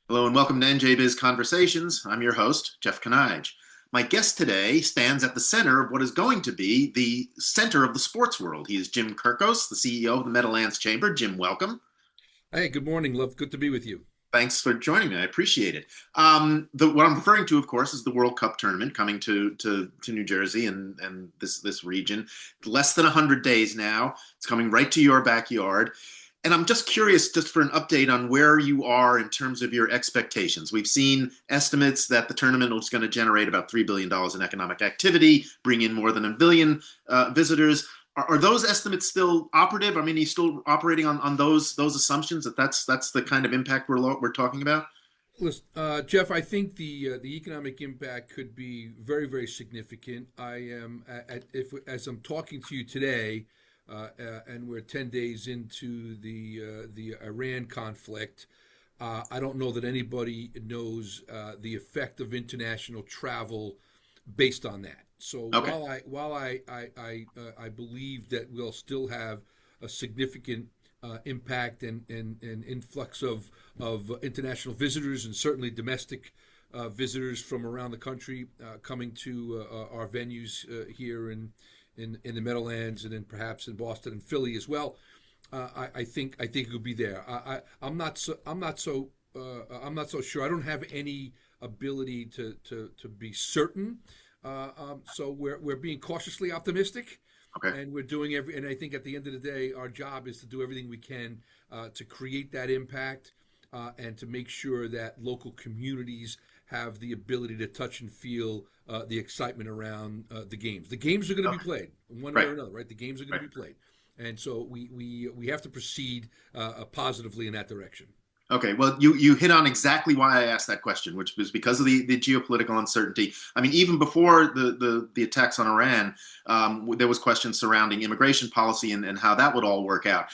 Hello and welcome to NJBIZ Conversations. I'm your host, Jeff Kanige. My guest today stands at the center of what is going to be the center of the sports world. He is Jim Kirkos, the CEO of the Meadowlands Chamber. Jim, welcome. Hey, good morning, love. Good to be with you. Thanks for joining me. I appreciate it. What I'm referring to, of course, is the World Cup tournament coming to New Jersey and this region. Less than 100 days now. It's coming right to your backyard. And I'm just curious, just for an update on where you are in terms of your expectations. We've seen estimates that the tournament was going to generate about $3 billion in economic activity, bring in more than a billion visitors. Are those estimates still operative? I mean, are you still operating on those assumptions that that's the kind of impact we're talking about? Listen, Jeff, I think the economic impact could be very, very significant. I am if as I'm talking to you today, and we're 10 days into the Iran conflict. I don't know that anybody knows the effect of international travel based on that. So Okay. while I believe that we'll still have a significant impact and influx of international visitors and certainly domestic visitors from around the country coming to our venues here in the Meadowlands and then perhaps in Boston and Philly as well. I think it could be there. I'm not so sure. I don't have any ability to be certain. So we're being cautiously optimistic, Okay. and we're doing every. And I think at the end of the day, our job is to do everything we can to create that impact and to make sure that local communities have the ability to touch and feel the excitement around the games. The games are going to be Okay. played one way Right. or another, right? The games are going Right. to be played, and so we have to proceed positively in that direction. Okay, well, you hit on exactly why I asked that question, which was because of the geopolitical uncertainty. I mean, even before the attacks on Iran, there was questions surrounding immigration policy and how that would all work out.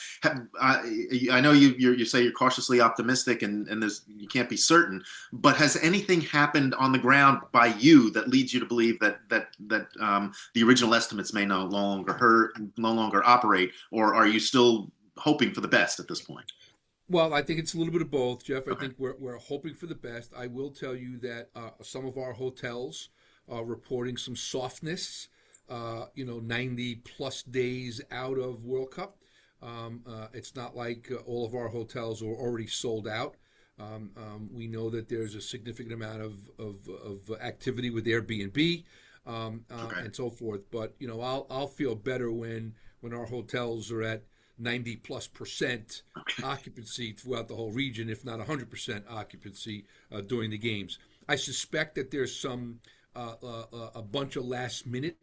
I know you say you're cautiously optimistic and you can't be certain, but has anything happened on the ground by you that leads you to believe that the original estimates may no longer operate, or are you still hoping for the best at this point? Well, I think it's a little bit of both, Jeff. I Okay. think we're hoping for the best. I will tell you that some of our hotels are reporting some softness. 90 plus days out of World Cup. It's not like all of our hotels are already sold out. We know that there's a significant amount of activity with Airbnb Okay. and so forth. But I'll feel better when our hotels are at 90 plus percent occupancy throughout the whole region, if not 100% occupancy during the games. I suspect that there's a bunch of last minute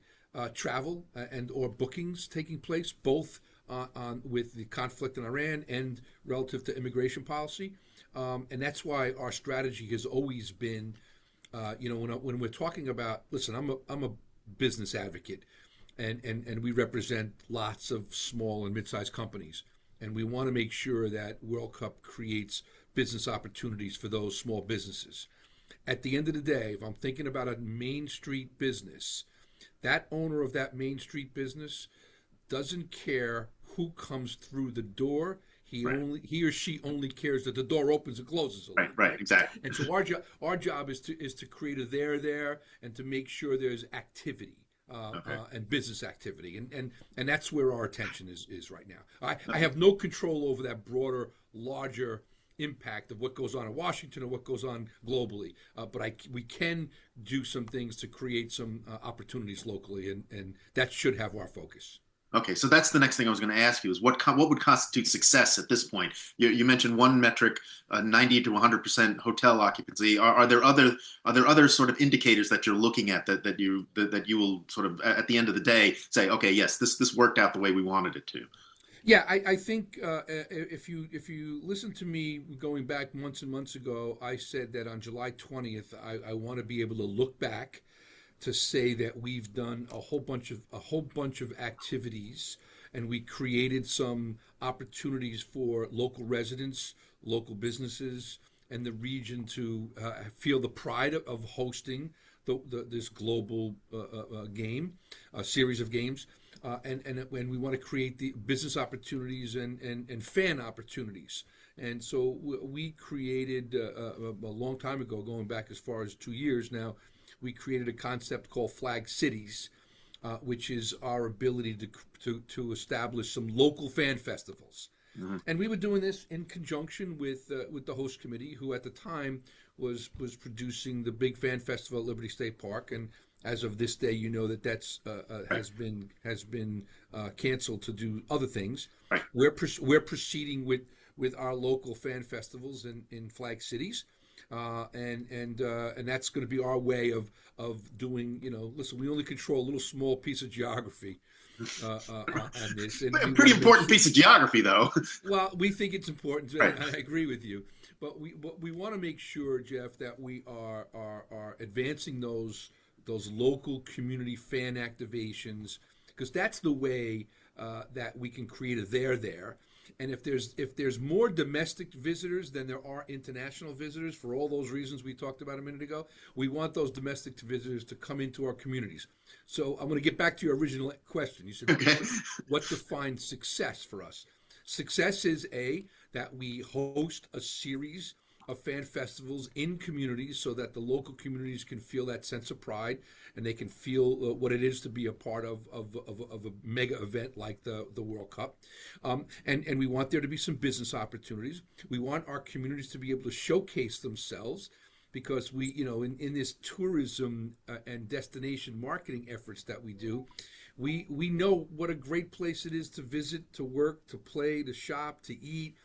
travel and or bookings taking place, both on with the conflict in Iran and relative to immigration policy, and that's why our strategy has always been, when we're talking about, listen, I'm a business advocate, and we represent lots of small and mid-sized companies, and we want to make sure that World Cup creates business opportunities for those small businesses. At the end of the day, if I'm thinking about a Main Street business, that owner of that Main Street business doesn't care who comes through the door. Right. He or she only cares that the door opens and closes a Right. little, Right. right? Exactly. And so our job is to create a there and to make sure there's activity. Okay. And business activity, and that's where our attention is right now. I Okay. have no control over that broader, larger impact of what goes on in Washington or what goes on globally. But we can do some things to create some opportunities locally, and that should have our focus. Okay. So that's the next thing I was going to ask you is what would constitute success at this point? You mentioned one metric, 90 to 100% hotel occupancy. Are there other sort of indicators that you're looking at that you will sort of at the end of the day say, okay, yes, this worked out the way we wanted it to. Yeah, I think if you listen to me going back months and months ago, I said that on July 20th, I want to be able to look back to say that we've done a whole bunch of activities, and we created some opportunities for local residents, local businesses, and the region to feel the pride of hosting this global game, a series of games. And we want to create the business opportunities and fan opportunities. And so we created a long time ago, going back as far as 2 years now, we created a concept called Flag Cities, which is our ability to establish some local fan festivals. Mm-hmm. And we were doing this in conjunction with the host committee, who at the time was producing the big fan festival at Liberty State Park. And as of this day, you know that that's has been canceled to do other things. Right. We're proceeding with our local fan festivals in Flag Cities. And that's going to be our way of doing. Listen, we only control a little small piece of geography on this. And a pretty important piece of geography, though. Well, we think it's important. Right. I agree with you, but we want to make sure, Jeff, that we are advancing those local community fan activations, because that's the way that we can create a there. And if there's more domestic visitors than there are international visitors, for all those reasons we talked about a minute ago, we want those domestic visitors to come into our communities. So I'm going to get back to your original question. You said, okay, what defines success for us? Success is that we host a series of fan festivals in communities so that the local communities can feel that sense of pride, and they can feel what it is to be a part of a mega event like the World Cup. And we want there to be some business opportunities. We want our communities to be able to showcase themselves, because we, in this tourism and destination marketing efforts that we do, we know what a great place it is to visit, to work, to play, to shop, to eat.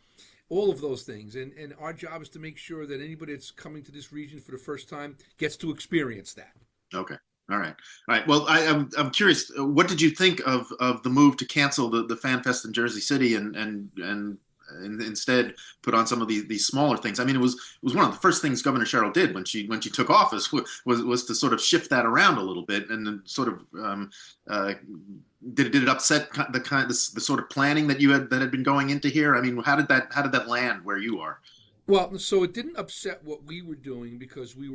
All of those things. And our job is to make sure that anybody that's coming to this region for the first time gets to experience that. Okay. All right. Well, I'm curious. What did you think of the move to cancel the Fan Fest in Jersey City and instead put on some of these smaller things? I mean, it was one of the first things Governor Sherrill did when she took office was to sort of shift that around a little bit, and then sort of did it upset the sort of planning that had been going into here? I mean, how did that land where you are? Well, so it didn't upset what we were doing, because we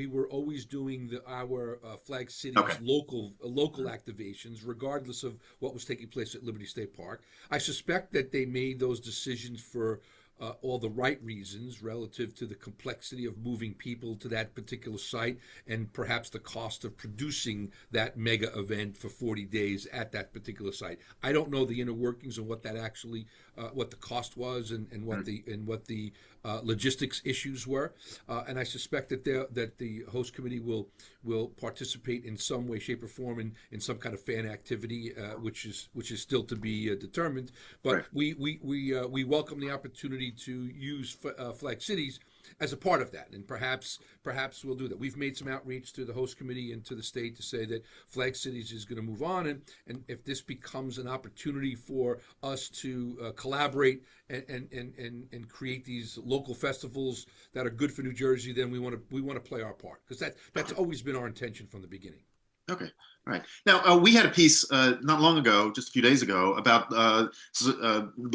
were always doing our Flag Cities local activations, regardless of what was taking place at Liberty State Park. I suspect that they made those decisions for all the right reasons, relative to the complexity of moving people to that particular site, and perhaps the cost of producing that mega event for 40 days at that particular site. I don't know the inner workings and what that actually, what the cost was, and what the logistics issues were. And I suspect that the host committee will participate in some way, shape, or form in some kind of fan activity, which is still to be determined. But right. we welcome the opportunity to use Flag Cities as a part of that, and perhaps we'll do that. We've made some outreach to the host committee and to the state to say that Flag Cities is going to move on, and if this becomes an opportunity for us to collaborate and create these local festivals that are good for New Jersey, then we want to play our part, because that's always been our intention from the beginning. Okay. All right. Now, we had a piece not long ago, just a few days ago, about the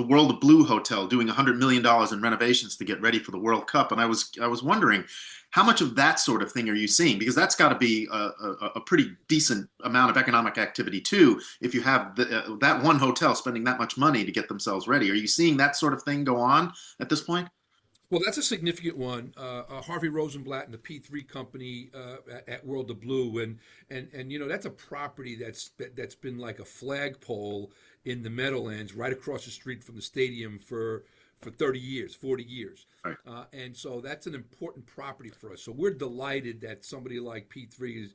World of Blue Hotel doing $100 million in renovations to get ready for the World Cup. And I was wondering, how much of that sort of thing are you seeing? Because that's got to be a pretty decent amount of economic activity, too, if you have that one hotel spending that much money to get themselves ready. Are you seeing that sort of thing go on at this point? Well, that's a significant one. Harvey Rosenblatt and the P3 company at World of Blue, and that's a property that's been like a flagpole in the Meadowlands, right across the street from the stadium for 30 years, 40 years. Right. And so that's an important property for us. So we're delighted that somebody like P3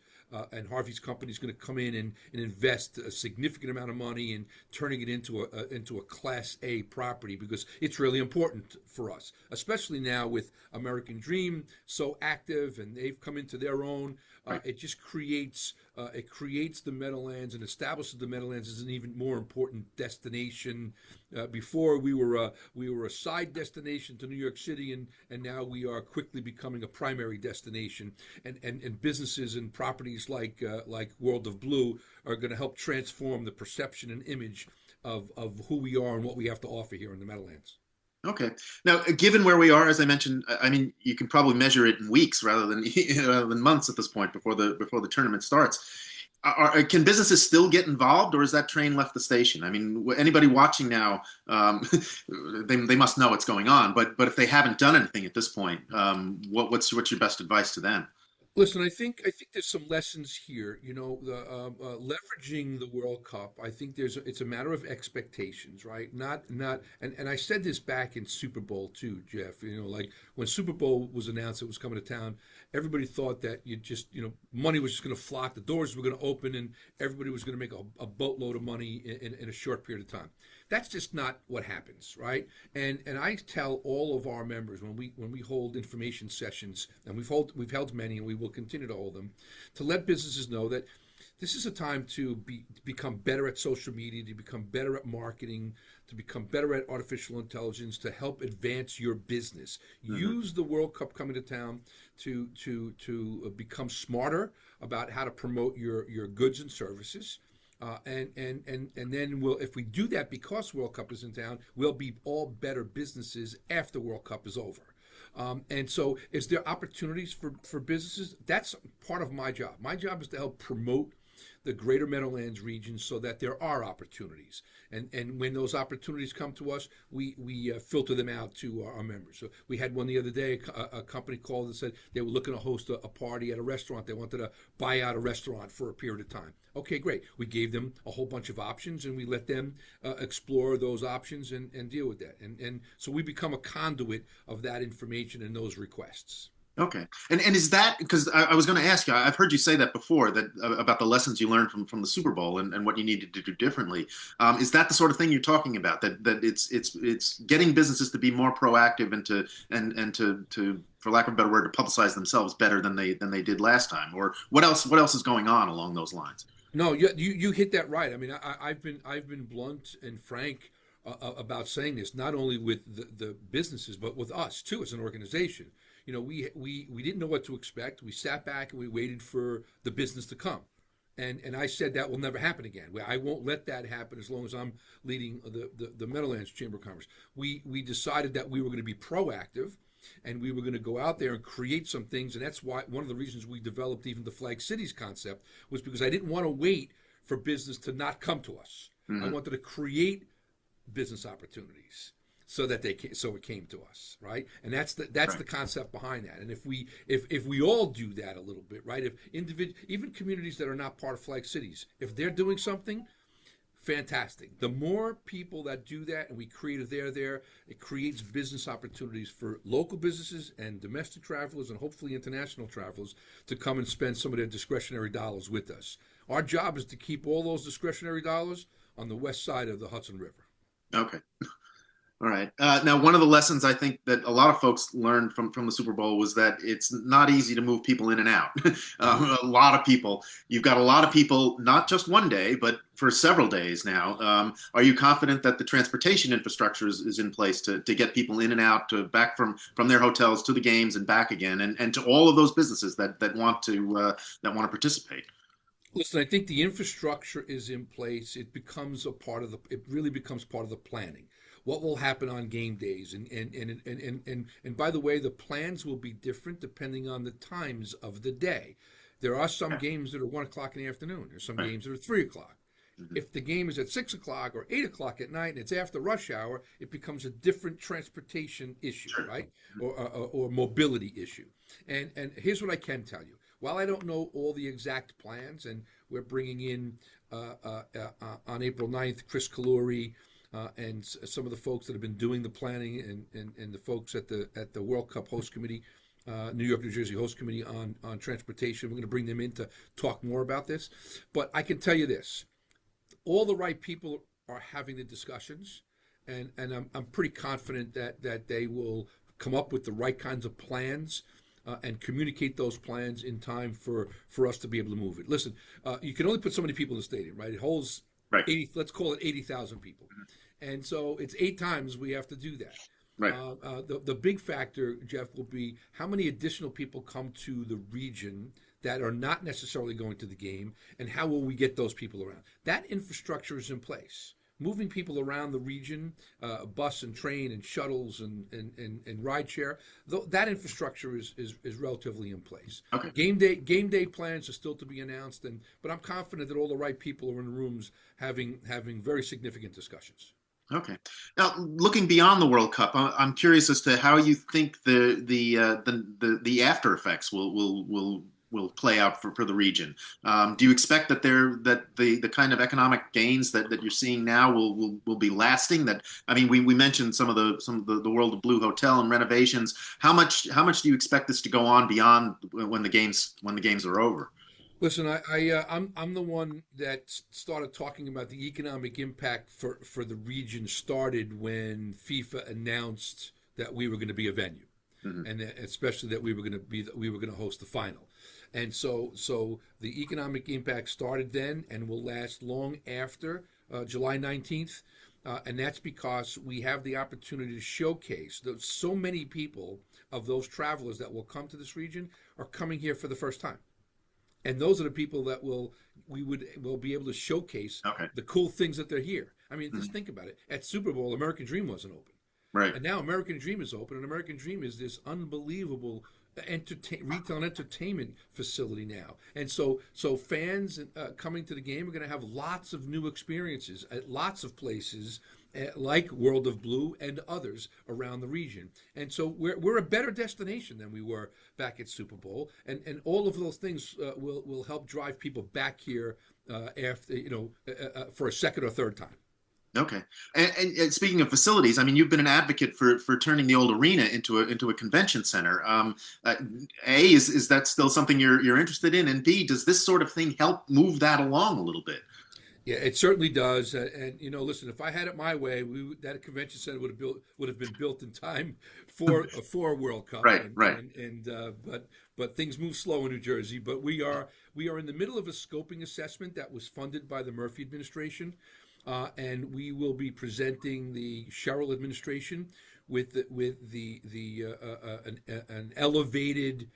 and Harvey's company is going to come in and invest a significant amount of money in turning it into a Class A property, because it's really important for us, especially now with American Dream so active and they've come into their own. Right. It just creates the Meadowlands and establishes the Meadowlands as an even more important destination. Before we were a side destination to New York City, and now we are quickly becoming a primary destination. And businesses and properties like World of Blue are going to help transform the perception and image of who we are and what we have to offer here in the Meadowlands. Okay. Now, given where we are, as I mentioned, I mean, you can probably measure it in weeks rather than months at this point before the tournament starts. Can businesses still get involved, or is that train left the station? I mean, anybody watching now, they must know what's going on. But if they haven't done anything at this point, what's your best advice to them? Listen, I think there's some lessons here. You know, the leveraging the World Cup. I think it's a matter of expectations, right? Not and I said this back in Super Bowl too, Jeff. You know, like when Super Bowl was announced, it was coming to town. Everybody thought that money was just going to flock, the doors were going to open, and everybody was going to make a boatload of money in a short period of time. That's just not what happens, right? And I tell all of our members when we hold information sessions, and we've held many, and we will continue to hold them, to let businesses know that this is a time to become better at social media, to become better at marketing, to become better at artificial intelligence, to help advance your business. Use the World Cup coming to town to become smarter about how to promote your goods and services. And then if we do that because World Cup is in town, we'll be all better businesses after World Cup is over. And so, is there opportunities for businesses? That's part of my job. My job is to help promote the greater Meadowlands region so that there are opportunities. And when those opportunities come to us, we filter them out to our members. So we had one the other day, a company called and said they were looking to host a party at a restaurant. They wanted to buy out a restaurant for a period of time. Okay, great. We gave them a whole bunch of options, and we let them explore those options and deal with that. And so we become a conduit of that information and those requests. Okay. And is that because I was going to ask you, I've heard you say that before, that about the lessons you learned from the Super Bowl and what you needed to do differently. Is that the sort of thing you're talking about? That it's getting businesses to be more proactive and to for lack of a better word, to publicize themselves better than they did last time? Or what else is going on along those lines? No, you hit that right. I mean, I've been blunt and frank about saying this, not only with the businesses, but with us too as an organization. You know, we didn't know what to expect. We sat back and we waited for the business to come. And I said that will never happen again. I won't let that happen as long as I'm leading the Meadowlands Chamber of Commerce. We decided that we were going to be proactive, and we were going to go out there and create some things. And that's why one of the reasons we developed even the Flag Cities concept was because I didn't want to wait for business to not come to us. I wanted to create business opportunities so it came to us, right? And that's the concept behind that. And if we all do that a little bit, right? If even communities that are not part of Flag Cities, if they're doing something, fantastic. The more people that do that, and we create there, it creates business opportunities for local businesses and domestic travelers, and hopefully international travelers, to come and spend some of their discretionary dollars with us. Our job is to keep all those discretionary dollars on the west side of the Hudson River. Okay. All right. Now, one of the lessons I think that a lot of folks learned from the Super Bowl was that it's not easy to move people in and out. A lot of people. You've got a lot of people, not just one day, but for several days now. Are you confident that the transportation infrastructure is in place to get people in and out, back from their hotels to the games and back again, and to all of those businesses that want to participate? Listen, I think the infrastructure is in place. It really becomes part of the planning. What will happen on game days, and by the way, the plans will be different depending on the times of the day. There are some games that are 1 o'clock in the afternoon. There's some games that are 3 o'clock. If the game is at 6 o'clock or 8 o'clock at night and it's after rush hour, it becomes a different transportation issue, right? Or mobility issue. And here's what I can tell you. While I don't know all the exact plans, and we're bringing in on April 9th, Chris Kaluri, and some of the folks that have been doing the planning, and the folks at the World Cup host committee, New York, New Jersey host committee on transportation. We're going to bring them in to talk more about this. But I can tell you this: all the right people are having the discussions, and I'm pretty confident that they will come up with the right kinds of plans. And communicate those plans in time for us to be able to move it. Listen, you can only put so many people in the stadium, right? It holds 80. Let's call it 80,000 people, and so it's 8 times we have to do that. Right. The big factor, Jeff, will be how many additional people come to the region that are not necessarily going to the game, and how will we get those people around? That infrastructure is in place. moving people around the region, bus and train and shuttles and ride share, that infrastructure is relatively in place. Okay. Game day plans are still to be announced, but I'm confident that all the right people are in the rooms having very significant discussions. Okay. Now, looking beyond the World Cup, I'm curious as to how you think the after effects will play out for the region. Do you expect that the kind of economic gains that you're seeing now will be lasting? That, I mean, we mentioned some of the World of Blue hotel and renovations. How much do you expect this to go on beyond when the games are over? Listen, I'm the one that started talking about the economic impact for the region started when FIFA announced that we were going to be a venue, Hmm. and especially that we were going to host the final, and so the economic impact started then and will last long after July 19th, and that's because we have the opportunity to showcase that so many people of those travelers that will come to this region are coming here for the first time. And those are the people that will be able to showcase Okay. the cool things that they're here. I mean, just Hmm. think about it. At Super Bowl, American Dream wasn't open, Right. and now American Dream is open, and American Dream is this unbelievable retail and entertainment facility now. And so fans coming to the game are going to have lots of new experiences at lots of places like World of Blue and others around the region. And so we're a better destination than we were back at Super Bowl, and all of those things will help drive people back here after for a second or third time. Okay. And speaking of facilities, I mean, you've been an advocate for turning the old arena into a convention center. Uh, A, is that still something you're interested in? And B, does this sort of thing help move that along a little bit? Yeah, it certainly does. And listen, if I had it my way, that convention center would have been built in time for a World Cup. Right, And right. but things move slow in New Jersey. But we are in the middle of a scoping assessment that was funded by the Murphy administration, and we will be presenting the Sherrill administration with an elevated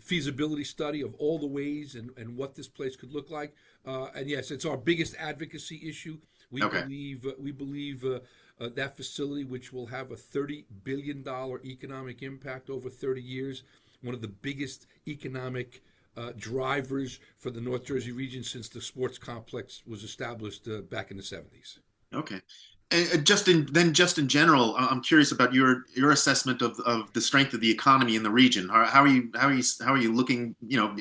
feasibility study of all the ways and what this place could look like. And yes, it's our biggest advocacy issue. We Okay. believe that facility, which will have a $30 billion economic impact over 30 years, one of the biggest economic drivers for the North Jersey region since the sports complex was established back in the 70s. Okay. And just in general, I'm curious about your assessment of the strength of the economy in the region. How are you looking,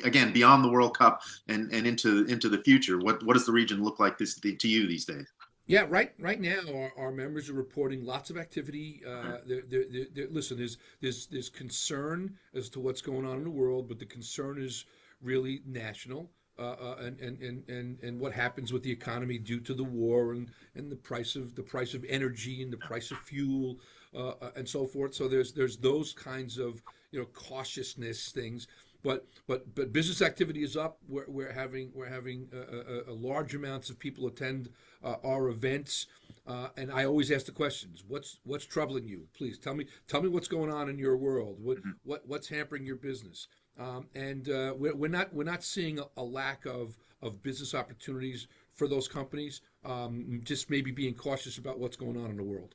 again, beyond the World Cup and into the future? What does the region look like to you these days? Yeah, right now our members are reporting lots of activity. Okay. Listen, there's concern as to what's going on in the world, but the concern is really national, and what happens with the economy due to the war and the price of energy and the price of fuel, and so forth. So there's those kinds of cautiousness things. But business activity is up. We're having a large amounts of people attend our events, and I always ask the questions: What's troubling you? Please tell me what's going on in your world. Mhm. What's hampering your business? And we're not seeing a lack of business opportunities for those companies. Just maybe being cautious about what's going on in the world.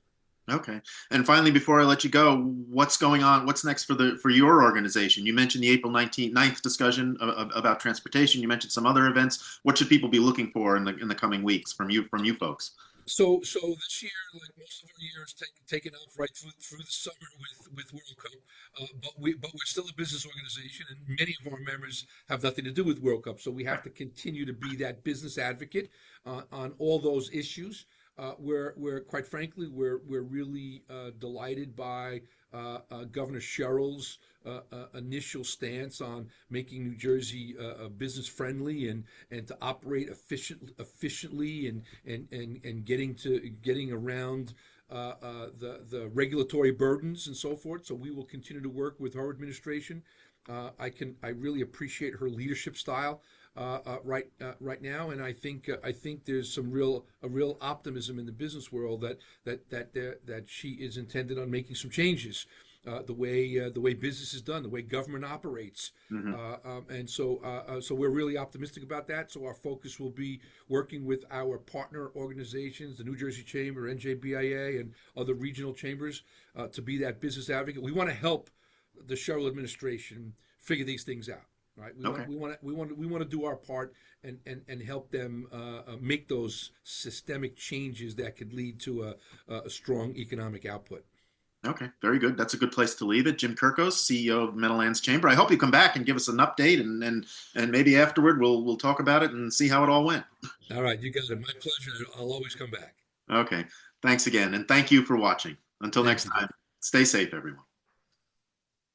Okay. And finally, before I let you go, what's going on? What's next for your organization? You mentioned the April 19th discussion about transportation. You mentioned some other events. What should people be looking for in the coming weeks from you folks? So this year, like most of our years, taken off right through the summer with World Cup. But we're still a business organization, and many of our members have nothing to do with World Cup. So we have to continue to be that business advocate on all those issues. We're quite frankly, we're really delighted by Governor Sherrill's initial stance on making New Jersey business friendly and to operate efficiently and getting around the regulatory burdens and so forth. So we will continue to work with her administration. I really appreciate her leadership style right now, and I think there's a real optimism in the business world that she is intended on making some changes. the way business is done, the way government operates, Hmm. so we're really optimistic about that. So our focus will be working with our partner organizations, the New Jersey Chamber, NJBIA, and other regional chambers, to be that business advocate. We want to help the Sherrill administration figure these things out. Right? Okay. We want to do our part and help them make those systemic changes that could lead to a strong economic output. Okay, very good. That's a good place to leave it. Jim Kirkos, CEO of Meadowlands Chamber. I hope you come back and give us an update, and maybe afterward we'll talk about it and see how it all went. All right, you guys are my pleasure. I'll always come back. Okay, thanks again, and thank you for watching. Until Thank next you, time, Jeff. stay safe, everyone.